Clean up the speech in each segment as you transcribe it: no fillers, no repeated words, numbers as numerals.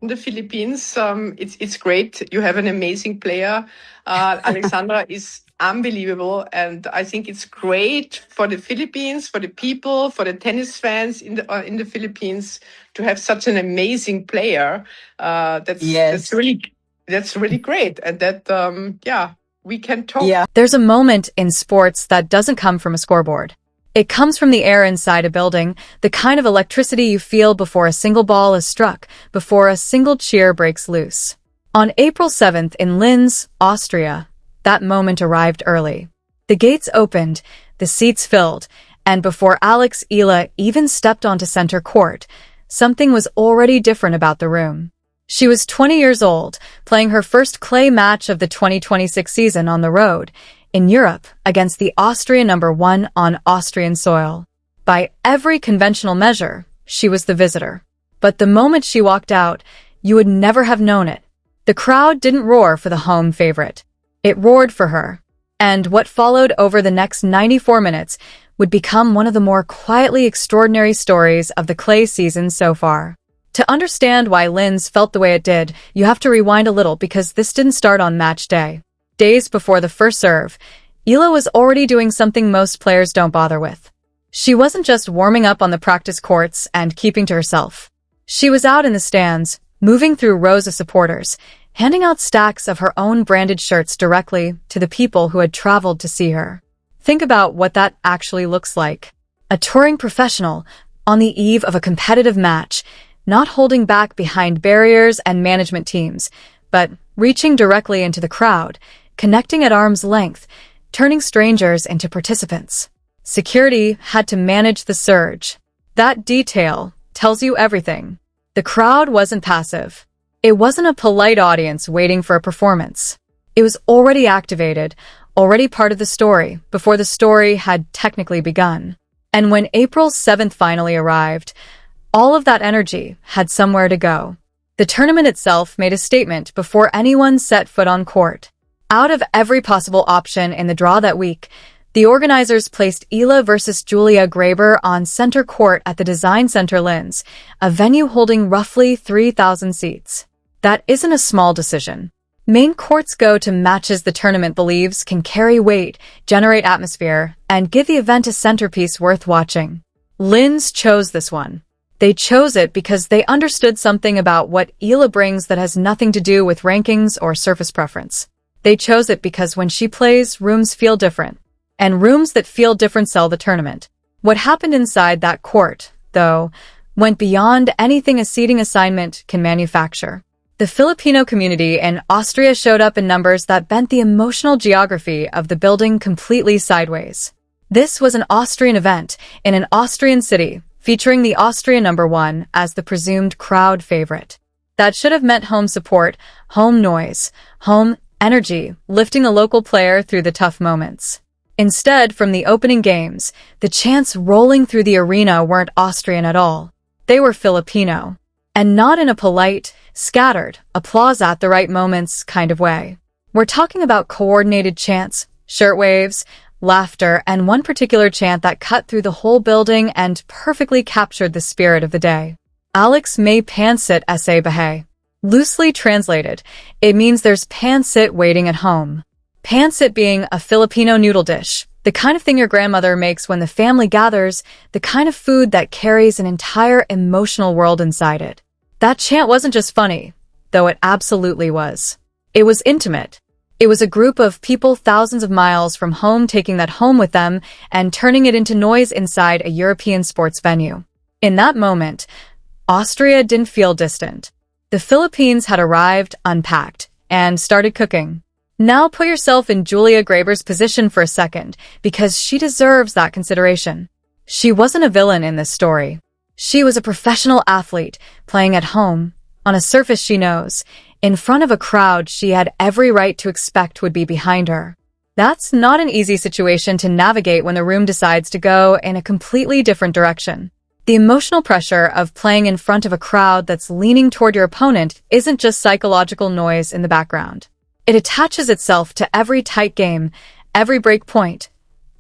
in the Philippines. It's great. You have an amazing player. Alexandra is unbelievable, and I think it's great for the Philippines, for the people, for the tennis fans in the Philippines to have such an amazing player. That's Yes. really great, and that we can talk. Yeah. There's a moment in sports that doesn't come from a scoreboard. It comes from the air inside a building, the kind of electricity you feel before a single ball is struck, before a single cheer breaks loose. On April 7th in Linz, Austria, that moment arrived early. The gates opened, the seats filled, and before Alex Eala even stepped onto center court, something was already different about the room. She was 20 years old, playing her first clay match of the 2026 season on the road, in Europe, against the Austrian #1 on Austrian soil. By every conventional measure, she was the visitor. But the moment she walked out, you would never have known it. The crowd didn't roar for the home favorite. It roared for her. And what followed over the next 94 minutes would become one of the more quietly extraordinary stories of the clay season so far. To understand why Linz felt the way it did, you have to rewind a little because this didn't start on match day. Days before the first serve, Eala was already doing something most players don't bother with. She wasn't just warming up on the practice courts and keeping to herself. She was out in the stands, moving through rows of supporters, handing out stacks of her own branded shirts directly to the people who had traveled to see her. Think about what that actually looks like. A touring professional, on the eve of a competitive match, not holding back behind barriers and management teams, but reaching directly into the crowd, connecting at arm's length, turning strangers into participants. Security had to manage the surge. That detail tells you everything. The crowd wasn't passive. It wasn't a polite audience waiting for a performance. It was already activated, already part of the story, before the story had technically begun. And when April 7th finally arrived, all of that energy had somewhere to go. The tournament itself made a statement before anyone set foot on court. Out of every possible option in the draw that week, the organizers placed Eala versus Julia Graber on center court at the Design Center Linz, a venue holding roughly 3,000 seats. That isn't a small decision. Main courts go to matches the tournament believes can carry weight, generate atmosphere, and give the event a centerpiece worth watching. Linz chose this one. They chose it because they understood something about what Eala brings that has nothing to do with rankings or surface preference. They chose it because when she plays, rooms feel different. And rooms that feel different sell the tournament. What happened inside that court, though, went beyond anything a seating assignment can manufacture. The Filipino community in Austria showed up in numbers that bent the emotional geography of the building completely sideways. This was an Austrian event in an Austrian city, featuring the Austrian #1 as the presumed crowd favorite. That should have meant home support, home noise, home energy, lifting a local player through the tough moments. Instead, from the opening games, the chants rolling through the arena weren't Austrian at all. They were Filipino. And not in a polite, scattered, applause at the right moments kind of way. We're talking about coordinated chants, shirt waves, laughter, and one particular chant that cut through the whole building and perfectly captured the spirit of the day. Alex may pansit ese bahay. Loosely translated, it means there's pansit waiting at home. Pansit being a Filipino noodle dish, the kind of thing your grandmother makes when the family gathers, the kind of food that carries an entire emotional world inside it. That chant wasn't just funny, though it absolutely was. It was intimate. It was a group of people thousands of miles from home taking that home with them and turning it into noise inside a European sports venue. In that moment, Austria didn't feel distant. The Philippines had arrived, unpacked, and started cooking. Now put yourself in Julia Graber's position for a second, because she deserves that consideration. She wasn't a villain in this story. She was a professional athlete, playing at home, on a surface she knows, in front of a crowd she had every right to expect would be behind her. That's not an easy situation to navigate when the room decides to go in a completely different direction. The emotional pressure of playing in front of a crowd that's leaning toward your opponent isn't just psychological noise in the background. It attaches itself to every tight game, every break point,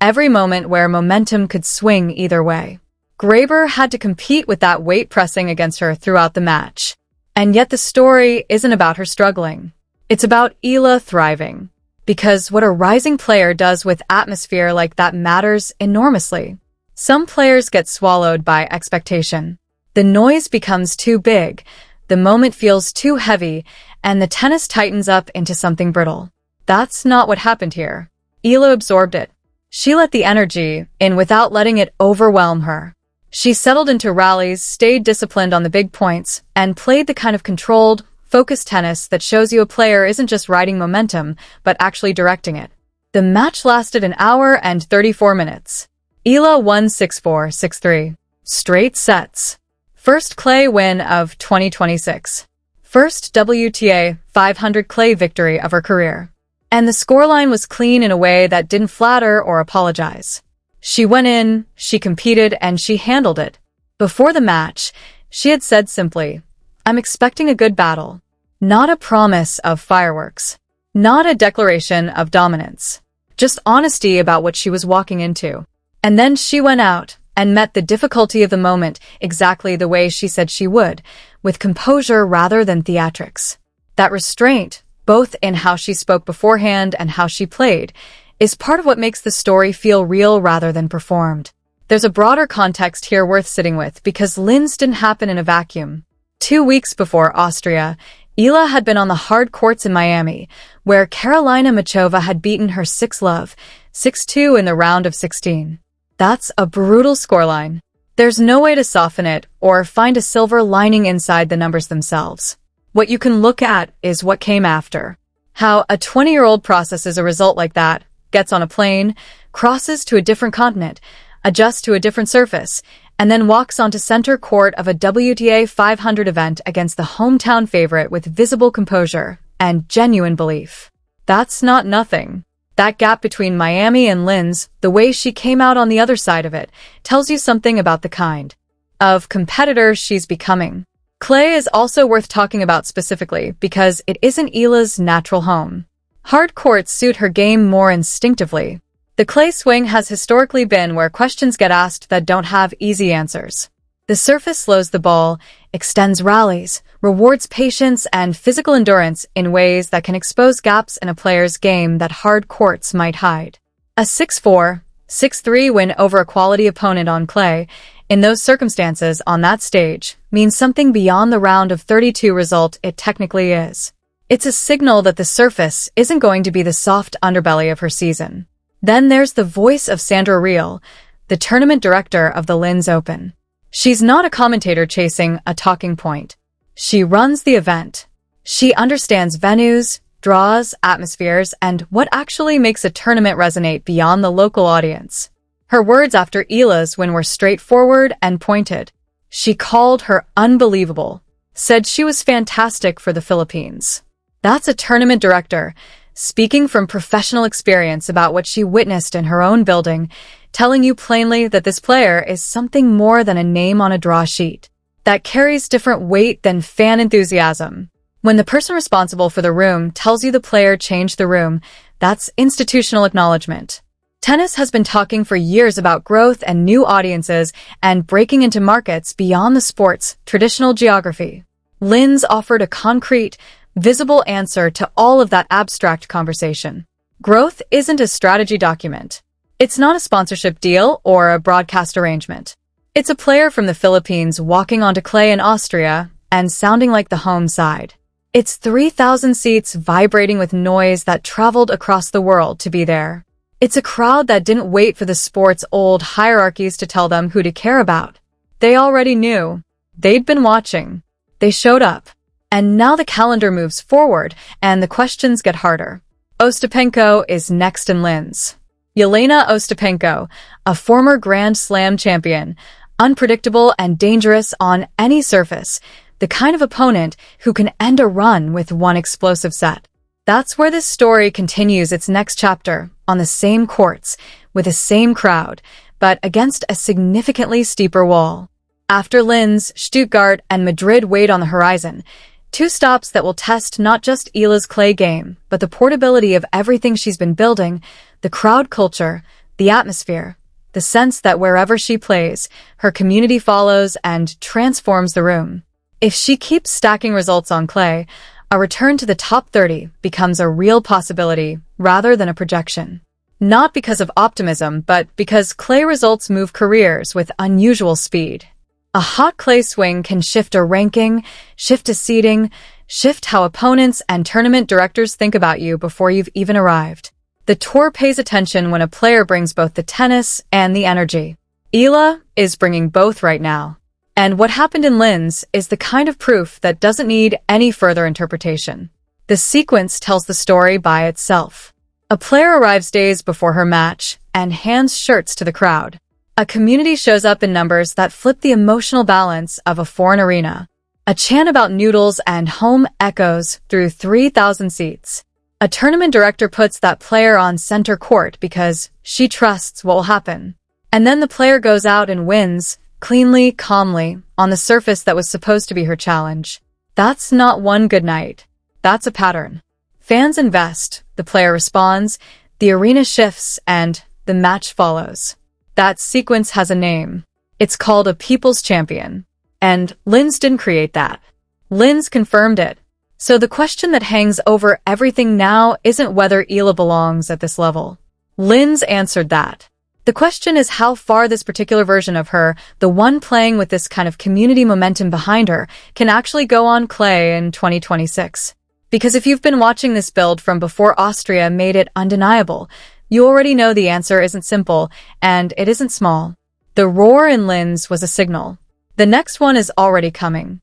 every moment where momentum could swing either way. Graber had to compete with that weight pressing against her throughout the match. And yet the story isn't about her struggling. It's about Eala thriving. Because what a rising player does with atmosphere like that matters enormously. Some players get swallowed by expectation. The noise becomes too big, the moment feels too heavy, and the tennis tightens up into something brittle. That's not what happened here. Eala absorbed it. She let the energy in without letting it overwhelm her. She settled into rallies, stayed disciplined on the big points, and played the kind of controlled, focused tennis that shows you a player isn't just riding momentum, but actually directing it. The match lasted an hour and 34 minutes. Eala won 6-4, 6-3. Straight sets. First clay win of 2026. First WTA 500 clay victory of her career. And the scoreline was clean in a way that didn't flatter or apologize. She went in, she competed, and she handled it. Before the match, she had said simply, "I'm expecting a good battle." Not a promise of fireworks. Not a declaration of dominance. Just honesty about what she was walking into. And then she went out and met the difficulty of the moment exactly the way she said she would, with composure rather than theatrics. That restraint, both in how she spoke beforehand and how she played, is part of what makes the story feel real rather than performed. There's a broader context here worth sitting with because Linz didn't happen in a vacuum. 2 weeks before Austria, Eala had been on the hard courts in Miami, where Karolina Muchova had beaten her 6-love, 6-2 in the round of 16. That's a brutal scoreline. There's no way to soften it or find a silver lining inside the numbers themselves. What you can look at is what came after. How a 20-year-old processes a result like that, gets on a plane, crosses to a different continent, adjusts to a different surface, and then walks onto center court of a WTA 500 event against the hometown favorite with visible composure and genuine belief. That's not nothing. That gap between Miami and Linz, the way she came out on the other side of it, tells you something about the kind of competitor she's becoming. Clay is also worth talking about specifically because it isn't Eala's natural home. Hard courts suit her game more instinctively. The clay swing has historically been where questions get asked that don't have easy answers. The surface slows the ball, extends rallies, rewards patience and physical endurance in ways that can expose gaps in a player's game that hard courts might hide. A 6-4, 6-3 win over a quality opponent on clay, in those circumstances on that stage, means something beyond the round of 32 result it technically is. It's a signal that the surface isn't going to be the soft underbelly of her season. Then there's the voice of Sandra Reichel, the tournament director of the Linz Open. She's not a commentator chasing a talking point. She runs the event. She understands venues, draws, atmospheres, and what actually makes a tournament resonate beyond the local audience. Her words after Eala's win were straightforward and pointed. She called her unbelievable, said she was fantastic for the Philippines. That's a tournament director, speaking from professional experience about what she witnessed in her own building, telling you plainly that this player is something more than a name on a draw sheet. That carries different weight than fan enthusiasm. When the person responsible for the room tells you the player changed the room, that's institutional acknowledgement. Tennis has been talking for years about growth and new audiences and breaking into markets beyond the sport's traditional geography. Linz offered a concrete, visible answer to all of that abstract conversation. Growth isn't a strategy document. It's not a sponsorship deal or a broadcast arrangement. It's a player from the Philippines walking onto clay in Austria and sounding like the home side. It's 3,000 seats vibrating with noise that traveled across the world to be there. It's a crowd that didn't wait for the sport's old hierarchies to tell them who to care about. They already knew. They'd been watching. They showed up. And now the calendar moves forward, and the questions get harder. Ostapenko is next in Linz. Yelena Ostapenko, a former Grand Slam champion, unpredictable and dangerous on any surface, the kind of opponent who can end a run with one explosive set. That's where this story continues its next chapter, on the same courts, with the same crowd, but against a significantly steeper wall. After Linz, Stuttgart, and Madrid wait on the horizon, 2 stops that will test not just Eala's clay game, but the portability of everything she's been building, the crowd culture, the atmosphere, the sense that wherever she plays, her community follows and transforms the room. If she keeps stacking results on clay, a return to the top 30 becomes a real possibility rather than a projection. Not because of optimism, but because clay results move careers with unusual speed. A hot clay swing can shift a ranking, shift a seeding, shift how opponents and tournament directors think about you before you've even arrived. The tour pays attention when a player brings both the tennis and the energy. Eala is bringing both right now. And what happened in Linz is the kind of proof that doesn't need any further interpretation. The sequence tells the story by itself. A player arrives days before her match and hands shirts to the crowd. A community shows up in numbers that flip the emotional balance of a foreign arena. A chant about noodles and home echoes through 3,000 seats. A tournament director puts that player on center court because she trusts what will happen. And then the player goes out and wins, cleanly, calmly, on the surface that was supposed to be her challenge. That's not one good night. That's a pattern. Fans invest, the player responds, the arena shifts, and the match follows. That sequence has a name. It's called a People's Champion. And Linz didn't create that. Linz confirmed it. So the question that hangs over everything now isn't whether Eala belongs at this level. Linz answered that. The question is how far this particular version of her, the one playing with this kind of community momentum behind her, can actually go on clay in 2026. Because if you've been watching this build from before Austria made it undeniable, you already know the answer isn't simple, and it isn't small. The roar in Linz was a signal. The next one is already coming.